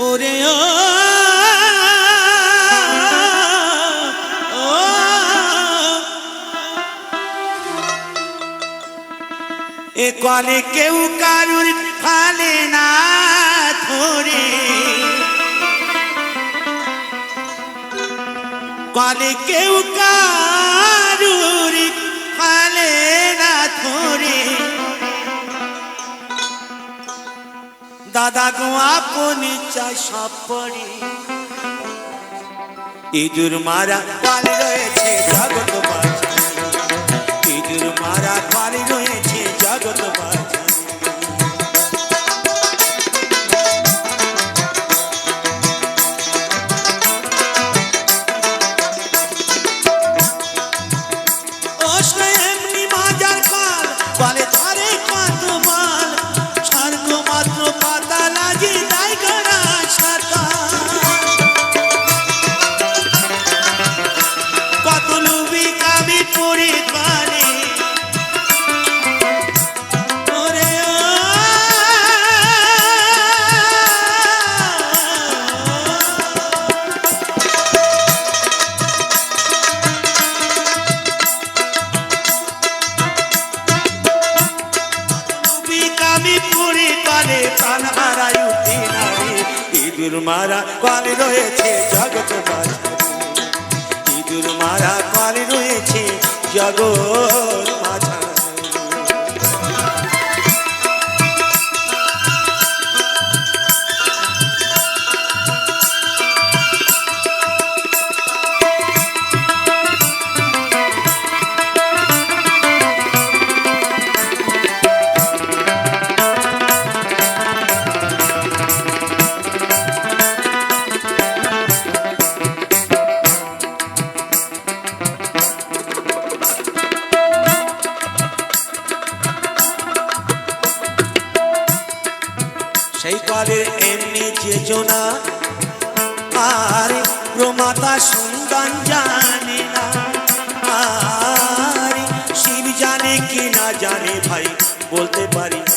ওরে ও এ কলে কেউ কারুর ফালে না ধরে, কলে কেউ কারুর ফালে না ধরে। দাদা গো আপনি চাই সব পড়ে, ইঁদুর মারা পাল রয়েছে জগৎ বাঁচাই, ইঁদুর মারা পাল রয়েছে জগৎ বাঁচাই। এমনি মাজার কাল বলে ধরে কত বল, স্বর্গ মাত্র পাতা লাগে দায় করা সাতা। কত লুবি কামি পড়ে পারে, ওরে ও আমি পড়ে পারে প্রাণ হারাই উঠি নারে। ইঁদুর মারা পাল রয়েছে জগৎ বাঁচাই, ইঁদুর মারা পাল রয়েছে জগৎ বাঁচাই। সেই কালের এমনি যোজনা আর প্রমাতা সন্তান জানে না, আর শিব জানে কি না জানে ভাই বলতে পারি না।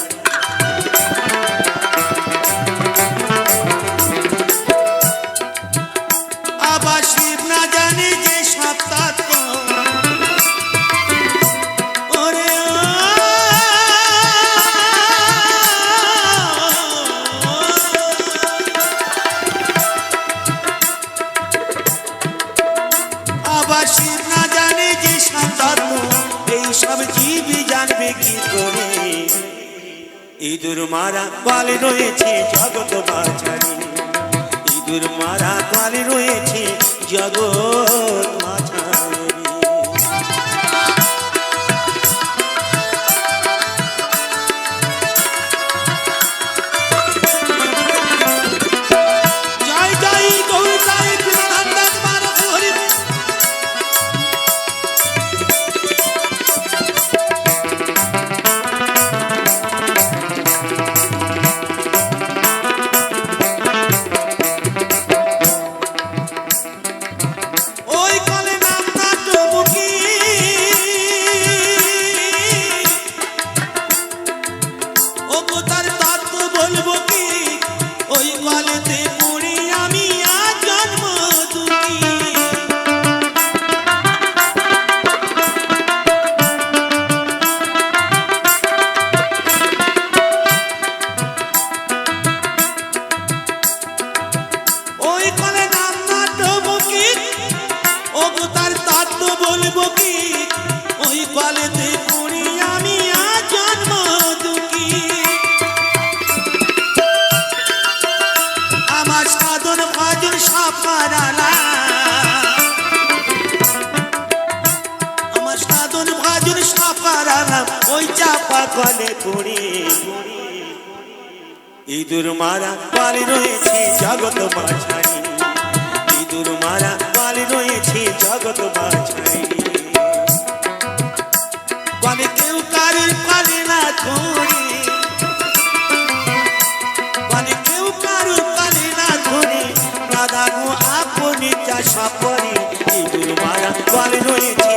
আবার শিব না জানে যে সব তত্ত্ব, ওরে আবার শিব না জানে যে সব তত্ত্ব, এই সব জীব জানবে কি করে। ইঁদুর মারা পাল রয়েছে জগৎ বাঁচাই, ইঁদুর মারা পাল রয়েছে জগৎ বাঁচাই। জয় জয় গৌর জয় প্রেমানন্দ মানব হরি। ওই কলে নাম না তবুকি, ও তার তত্ত্ব বলবো কি, ওই কলেতে পড়ি আমি আজ জন্ম দুঃখী। ওই কলে নাম না তবুকি, ও তার তত্ত্ব বলবো কি, ওই কলেতে পড়ি আমি আজ জন্ম দুঃখী। আমার সাধন ভজন সব হারালাম, আমার সাধন ভজন সব হারালাম ওই চাপা কলে পড়ে। ইঁদুর মারা পাল রয়েছে জগৎ বাঁচাই, ইঁদুর মারা পাল রয়েছে জগৎ বাঁচাই। কলে কেউ কারুর পালে না ধরে, কলে কেউ কারুর পালে না ধরে। দাদা গো আপনি চাষা পরে, ইঁদুর মারা পাল রয়েছে